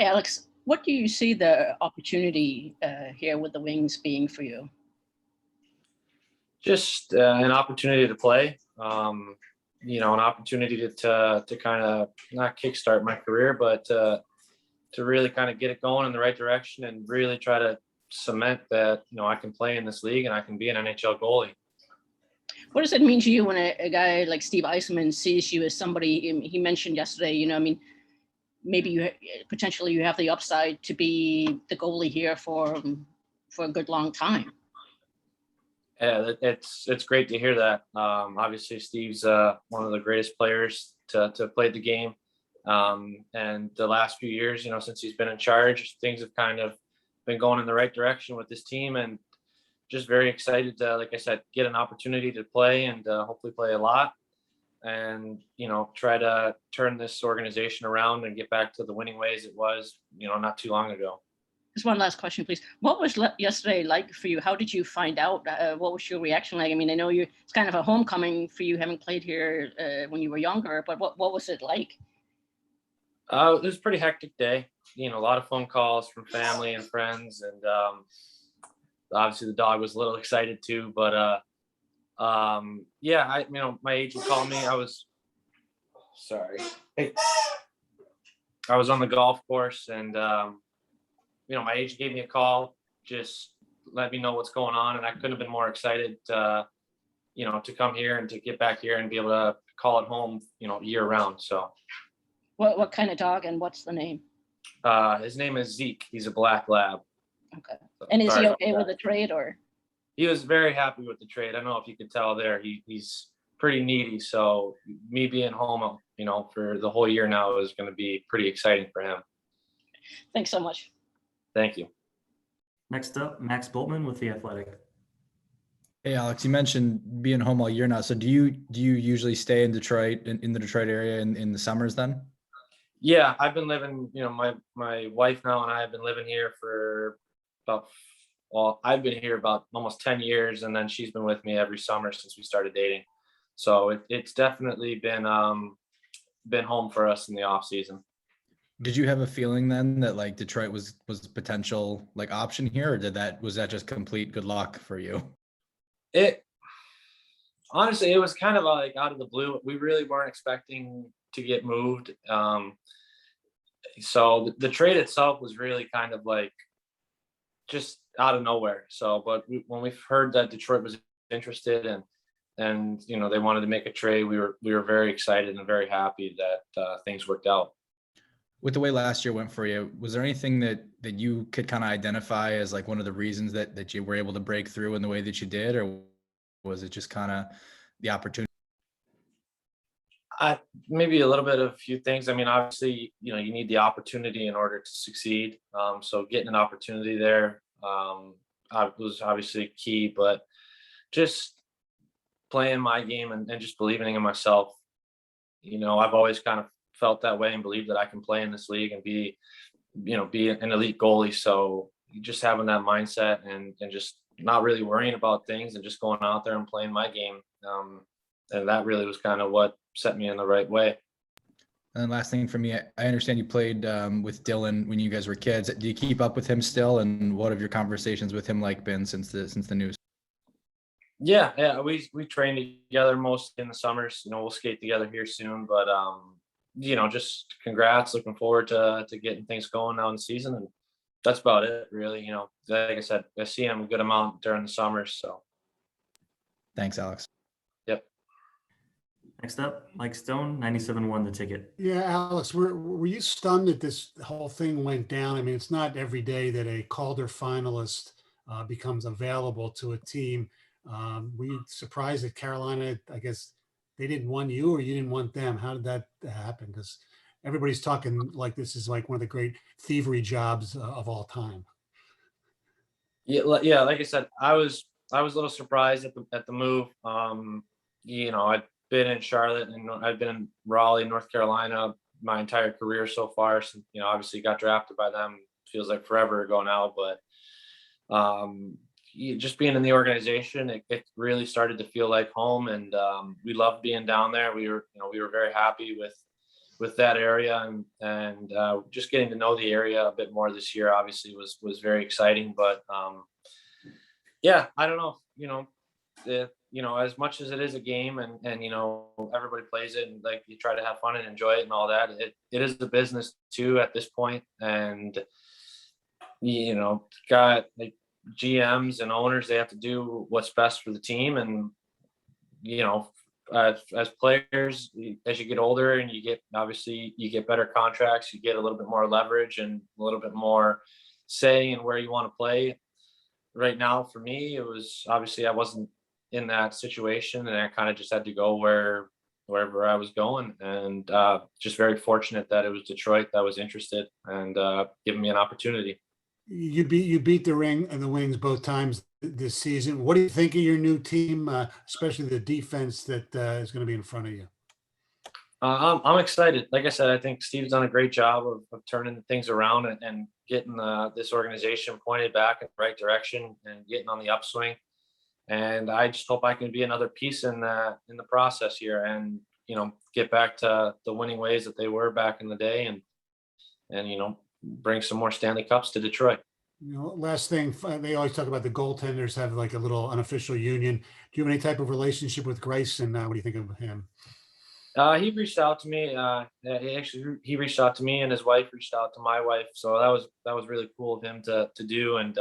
Hi, Alex. What do you see the opportunity here with the Wings being for you? Just an opportunity to play. An opportunity to kind of not kickstart my career, but to really kind of get it going in the right direction and really try to cement that I can play in this league and I can be an NHL goalie. What does it mean to you when a guy like Steve Eisenman sees you as somebody? He mentioned yesterday, maybe you potentially you have the upside to be the goalie here for a good long time. Yeah, it's great to hear that. Obviously, Steve's one of the greatest players to play the game. And the last few years, since he's been in charge, things have kind of been going in the right direction with this team, and just very excited to, like I said, get an opportunity to play and hopefully play a lot, and try to turn this organization around and get back to the winning ways it was, not too long ago. Just one last question, please. What was yesterday like for you? How did you find out? What was your reaction like? I mean, I know it's kind of a homecoming for you, having played here when you were younger, but what was it like? It was a pretty hectic day. A lot of phone calls from family and friends, and obviously the dog was a little excited too. But my agent called me. I was on the golf course, and my agent gave me a call, just let me know what's going on, and I couldn't have been more excited to come here and to get back here and be able to call it home, year round. So. What kind of dog, and what's the name? His name is Zeke. He's a black lab. Okay. And is he okay with the trade, or? He was very happy with the trade. I don't know if you could tell there. He's pretty needy. So me being home, for the whole year now is going to be pretty exciting for him. Thanks so much. Thank you. Next up, Max Boltman with The Athletic. Hey, Alex, you mentioned being home all year now. So do you usually stay in Detroit, in the Detroit area in the summers then? Yeah, I've been living, my wife now and I have been living here for I've been here about almost 10 years, and then she's been with me every summer since we started dating. So it's definitely been home for us in the off season. Did you have a feeling then that like Detroit was a potential like option here, or was that just complete good luck for you? Honestly, it was kind of like out of the blue. We really weren't expecting to get moved. So the trade itself was really kind of like just out of nowhere. So, but when we heard that Detroit was interested and they wanted to make a trade, we were very excited and very happy that things worked out. With the way last year went for you, was there anything that you could kind of identify as like one of the reasons that you were able to break through in the way that you did, or was it just kind of the opportunity? Maybe a little bit of a few things. I mean, obviously, you need the opportunity in order to succeed. So getting an opportunity there was obviously key, but just playing my game and just believing in myself. I've always kind of felt that way and believed that I can play in this league and be an elite goalie. So just having that mindset and just not really worrying about things and just going out there and playing my game. And that really was kind of what set me in the right way. And then last thing for me, I understand you played with Dylan when you guys were kids. Do you keep up with him still? And what have your conversations with him like been since the news? Yeah, we train together most in the summers. We'll skate together here soon, but just congrats. Looking forward to getting things going now in the season, and that's about it, really. Like I said, I see him a good amount during the summers. So, thanks, Alex. Yep. Next up, Mike Stone, 97.1 The Ticket. Yeah, Alex, were you stunned that this whole thing went down? I mean, it's not every day that a Calder finalist becomes available to a team. Were you surprised that Carolina, I guess, they didn't want you or you didn't want them? How did that happen? Because everybody's talking like this is like one of the great thievery jobs of all time. Yeah, like I said, I was a little surprised at the move. I'd been in Charlotte and I've been in Raleigh, North Carolina my entire career so far. So, obviously got drafted by them. Feels like forever ago now, but just being in the organization, it really started to feel like home, and we loved being down there. We were very happy with with that area, and just getting to know the area a bit more this year obviously was very exciting. But yeah, I don't know, as much as it is a game, and everybody plays it, and like you try to have fun and enjoy it and all that, it is a business too at this point. And got like GMs and owners, they have to do what's best for the team. And as players, as you get older and you get better contracts, you get a little bit more leverage and a little bit more say in where you want to play. Right now, for me, it was obviously I wasn't in that situation, and I kind of just had to go wherever I was going. And just very fortunate that it was Detroit that was interested and giving me an opportunity. You beat the Wings both times this season. What do you think of your new team, especially the defense that is going to be in front of you? I'm excited. Like I said, I think Steve's done a great job of turning things around and getting this organization pointed back in the right direction and getting on the upswing. And I just hope I can be another piece in the process here, and get back to the winning ways that they were back in the day, and bring some more Stanley Cups to Detroit. Last thing, they always talk about the goaltenders have like a little unofficial union. Do you have any type of relationship with Grace, and what do you think of him? He reached out to me. He reached out to me, and his wife reached out to my wife. So that was really cool of him to do. And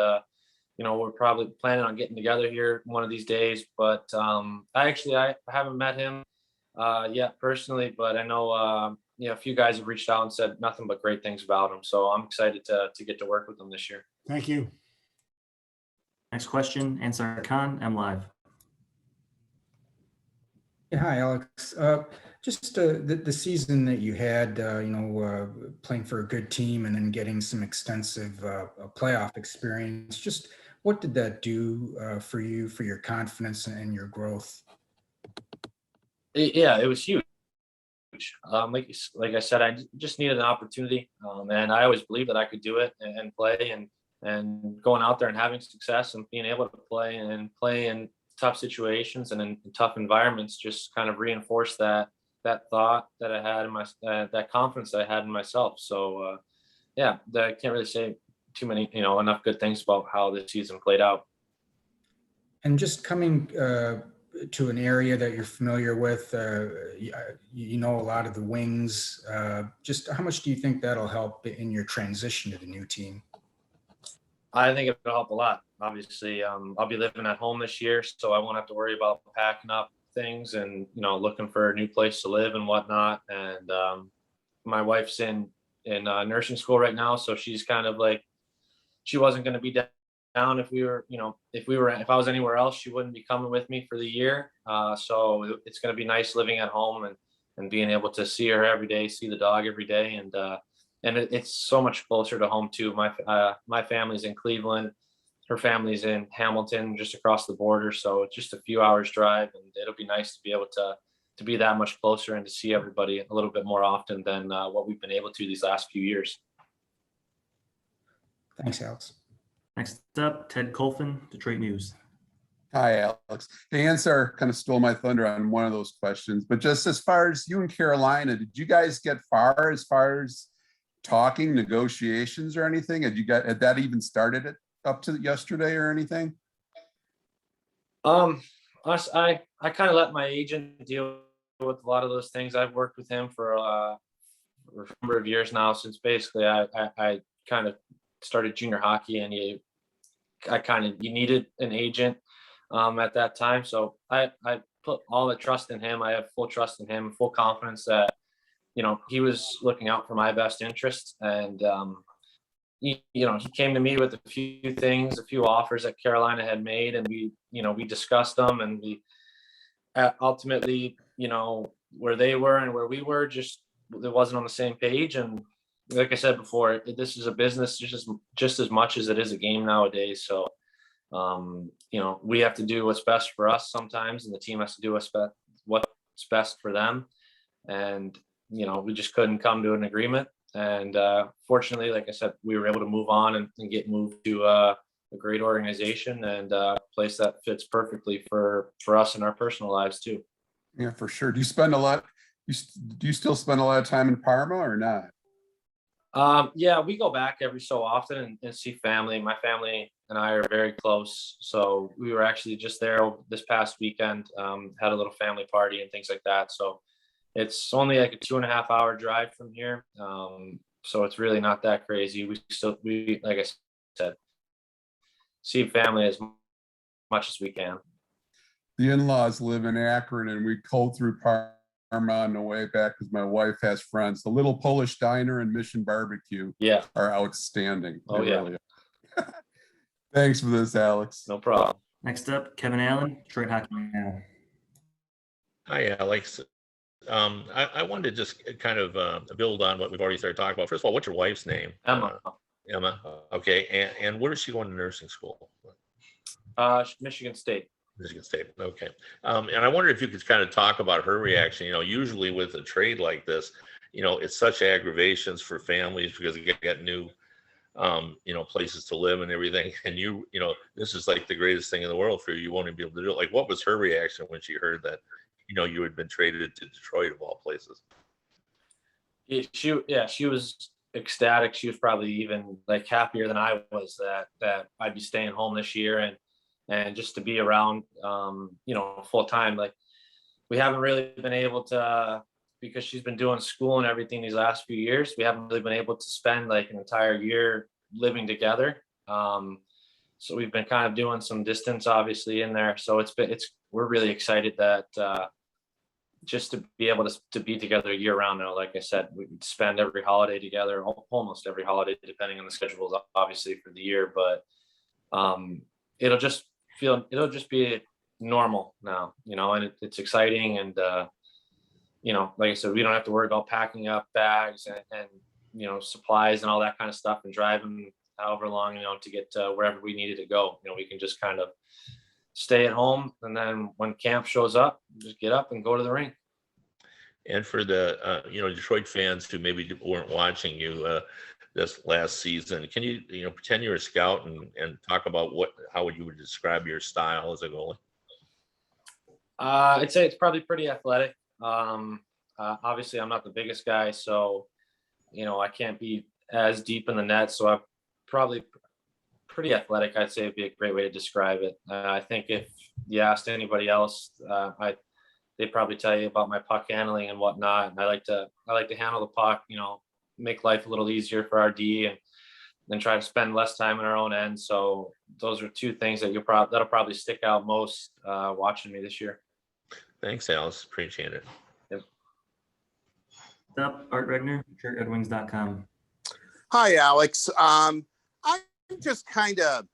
we're probably planning on getting together here one of these days. But I haven't met him yet personally, but I know a few guys have reached out and said nothing but great things about him. So I'm excited to get to work with him this year. Thank you. Next question, Ansar Khan, M Live. Yeah, hi, Alex. Just the season that you had, playing for a good team and then getting some extensive playoff experience. Just what did that do for you, for your confidence and your growth? Yeah, it was huge. Like I said, I just needed an opportunity, and I always believed that I could do it and play, and going out there and having success and being able to play in tough situations and in tough environments just kind of reinforced that thought that I had in that confidence that I had in myself. So I can't really say too many enough good things about how this season played out. And just coming to an area that you're familiar with, you know a lot of the Wings. Just how much do you think that'll help in your transition to the new team? I think it'll help a lot. Obviously, I'll be living at home this year, so I won't have to worry about packing up things and looking for a new place to live and whatnot. And my wife's in nursing school right now, so she's kind of like, she wasn't going to be down if I was anywhere else, she wouldn't be coming with me for the year. So it's going to be nice living at home and being able to see her every day, see the dog every day, and it's so much closer to home too. My family's in Cleveland. Her family's in Hamilton, just across the border. So it's just a few hours drive, and it'll be nice to be able to be that much closer and to see everybody a little bit more often than what we've been able to these last few years. Thanks, Alex. Next up, Ted Colfin, Detroit News. Hi, Alex. The answer kind of stole my thunder on one of those questions, but just as far as you and Carolina, did you guys get far as talking, negotiations or anything? Had that even started it up to yesterday or anything? I kind of let my agent deal with a lot of those things. I've worked with him for a number of years now, since basically I kind of started junior hockey, and you needed an agent at that time. So I put all the trust in him. I have full trust in him, full confidence that he was looking out for my best interests. And he came to me with a few offers that Carolina had made, and we discussed them, and we ultimately, where they were and where we were, just it wasn't on the same page. And like I said before, this is a business just as much as it is a game nowadays. So we have to do what's best for us sometimes, and the team has to do what's best for them. And we just couldn't come to an agreement. And fortunately, like I said, we were able to move on and get moved to a great organization and a place that fits perfectly for us in our personal lives too. Yeah, for sure. Do you spend a lot Do you still spend a lot of time in Parma or not? Yeah, we go back every so often and see family. My family and I are very close. So we were actually just there this past weekend, had a little family party and things like that. So it's only like a 2.5 hour drive from here. So it's really not that crazy. We like I said, see family as much as we can. The in-laws live in Akron, and we culled through Parma on the way back because my wife has friends. The Little Polish Diner and Mission Barbecue Yeah. are outstanding. Oh, They yeah. really are. Thanks for this, Alex. No problem. Next up, Kevin Allen, Detroit Hockey Now. Hi, Alex. I wanted to just kind of build on what we've already started talking about. First of all, what's your wife's name? Emma. Emma. Okay. And where is she going to nursing school? Michigan State. Michigan State. Okay. And I wonder if you could kind of talk about her reaction. Usually with a trade like this, it's such aggravations for families because they get new, places to live and everything. And this is like the greatest thing in the world for you. You won't even be able to do it. Like, what was her reaction when she heard that, you had been traded to Detroit of all places? She was ecstatic. She was probably even like happier than I was that I'd be staying home this year and just to be around, full time. Like, we haven't really been able to, because she's been doing school and everything these last few years, we haven't really been able to spend like an entire year living together. So we've been kind of doing some distance obviously in there. So we're really excited that, just to be able to be together year round now. Like I said, we spend every holiday together, almost every holiday, depending on the schedules, obviously, for the year. But it'll just be normal now, and it's exciting. And like I said, we don't have to worry about packing up bags and supplies and all that kind of stuff and driving however long to get to wherever we needed to go. We can just kind of stay at home, and then when camp shows up, just get up and go to the rink. And for the Detroit fans who maybe weren't watching you this last season, can you pretend you're a scout and talk about how you would describe your style as a goalie? I'd say it's probably pretty athletic. Obviously, I'm not the biggest guy, so I can't be as deep in the net. So I'm probably pretty athletic. I'd say would be a great way to describe it. I think if you asked anybody else, they'd probably tell you about my puck handling and whatnot. And I like to handle the puck, make life a little easier for our D and then try to spend less time in our own end. So those are two things that that'll probably stick out most watching me this year. Thanks, Alice. Appreciate it. Yep. Up, Art Regner, ShirtRedWings.com. Hi, Alex. I'm just kind of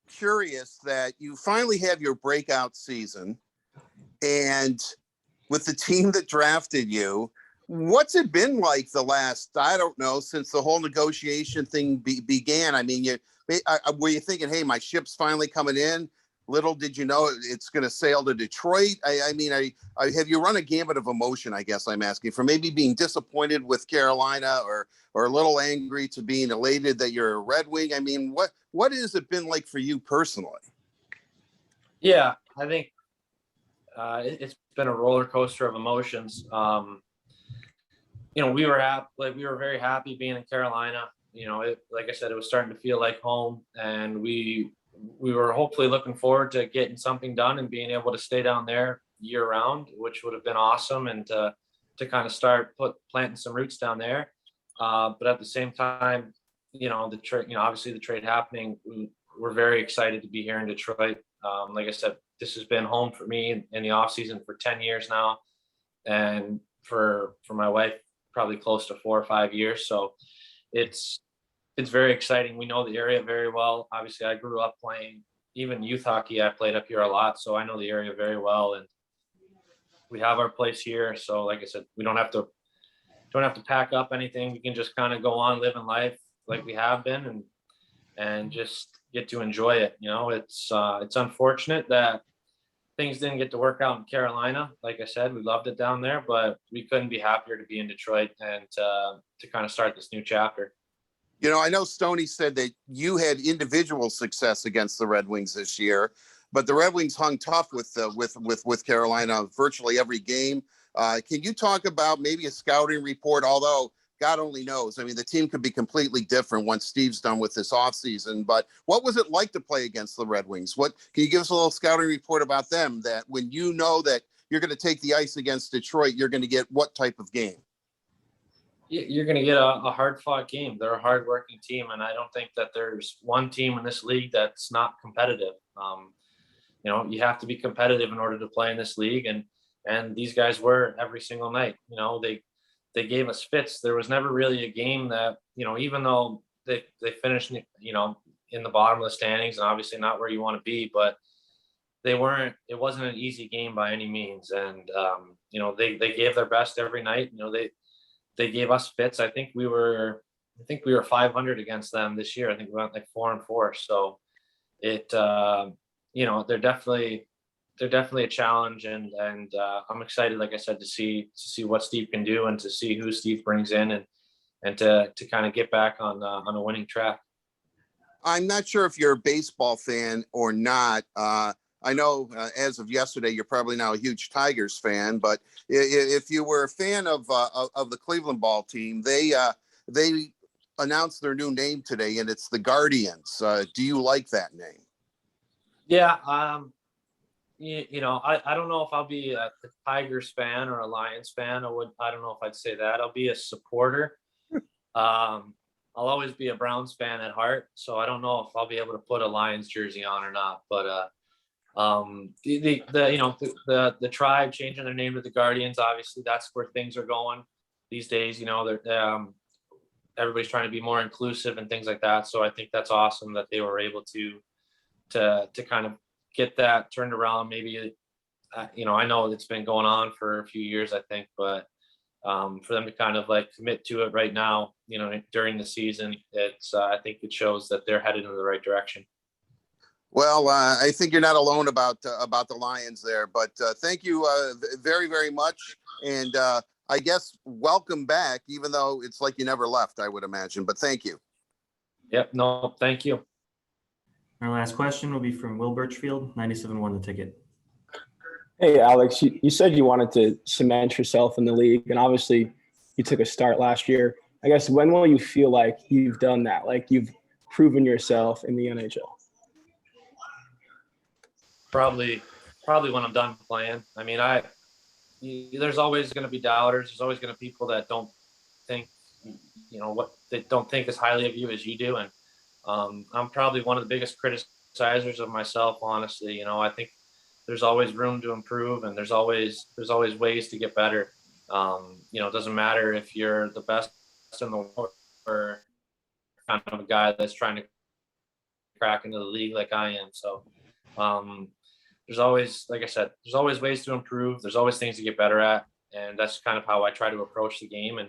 curious that you finally have your breakout season, and with the team that drafted you, what's it been like the last, I don't know, since the whole negotiation thing began? I mean, were you thinking, hey, my ship's finally coming in? Little did you know it's going to sail to Detroit. I mean, have you run a gamut of emotion, I guess I'm asking, from maybe being disappointed with Carolina or a little angry to being elated that you're a Red Wing? I mean, what has it been like for you personally? Yeah, I think it's been a roller coaster of emotions. We were very happy being in Carolina. Like I said, it was starting to feel like home, and we were hopefully looking forward to getting something done and being able to stay down there year round, which would have been awesome, and to kind of start planting some roots down there. But at the same time, the trade, obviously the trade happening, we're very excited to be here in Detroit. Like I said, this has been home for me in the off season for 10 years now. And for my wife, probably close to 4 or 5 years. So it's very exciting. We know the area very well. Obviously I grew up playing even youth hockey. I played up here a lot, so I know the area very well, and we have our place here. So like I said, we don't have to pack up anything. We can just kind of go on living life like we have been and just get to enjoy it. It's unfortunate that things didn't get to work out in Carolina. Like I said, we loved it down there, but we couldn't be happier to be in Detroit and to kind of start this new chapter. I know Stoney said that you had individual success against the Red Wings this year, but the Red Wings hung tough with Carolina virtually every game. Can you talk about maybe a scouting report? Although God only knows. I mean, the team could be completely different once Steve's done with this offseason. But what was it like to play against the Red Wings? What can you give us a little scouting report about them? That when you know that you're going to take the ice against Detroit, you're going to get what type of game? You're going to get a hard-fought game. They're a hard-working team, and I don't think that there's one team in this league that's not competitive. You know, you have to be competitive in order to play in this league, and these guys were every single night. You know, they gave us fits. There was never really a game that, you know, even though they finished, you know, in the bottom of the standings and obviously not where you want to be, but it wasn't an easy game by any means. And, you know, they gave their best every night. You know, they gave us fits. I think we were 500 against them this year. I think we went like 4-4. So you know, they're definitely a challenge, and I'm excited, like I said, to see what Steve can do and to see who Steve brings in and to kind of get back on a winning track. I'm not sure if you're a baseball fan or not. I know as of yesterday, you're probably now a huge Tigers fan, but if you were a fan of the Cleveland ball team, they announced their new name today, and it's the Guardians. Do you like that name? Yeah. You know, I don't know if I'll be a Tigers fan or a Lions fan. I don't know if I'd say that. I'll be a supporter. I'll always be a Browns fan at heart. So I don't know if I'll be able to put a Lions jersey on or not. But the tribe changing their name to the Guardians, obviously that's where things are going these days. You know, they're everybody's trying to be more inclusive and things like that. So I think that's awesome that they were able to kind of get that turned around. Maybe you know, I know it's been going on for a few years, I think, but for them to kind of like commit to it right now, you know, during the season, I think it shows that they're headed in the right direction. Well, I think you're not alone about the Lions there, but thank you very, very much. And I guess welcome back, even though it's like you never left, I would imagine, but thank you. Yep. No, thank you. Our last question will be from Will Birchfield, 97.1 The Ticket. Hey, Alex, you said you wanted to cement yourself in the league, and obviously you took a start last year. I guess when will you feel like you've done that, like you've proven yourself in the NHL? Probably when I'm done playing. I mean, there's always going to be doubters. There's always going to be people that don't think, you know, they don't think as highly of you as you do. And I'm probably one of the biggest criticizers of myself, honestly. You know, I think there's always room to improve, and there's always ways to get better. You know, it doesn't matter if you're the best in the world or kind of a guy that's trying to crack into the league like I am. So there's always, like I said, there's always ways to improve. There's always things to get better at. And that's kind of how I try to approach the game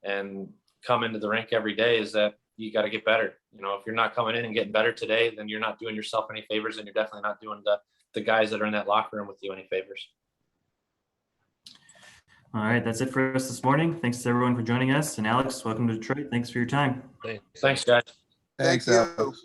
and come into the rink every day, is that you got to get better. You know, if you're not coming in and getting better today, then you're not doing yourself any favors, and you're definitely not doing the guys that are in that locker room with you any favors. All right, that's it for us this morning. Thanks to everyone for joining us. And Alex, welcome to Detroit. Thanks for your time. Thanks, guys. Thanks, Thank you. Alex.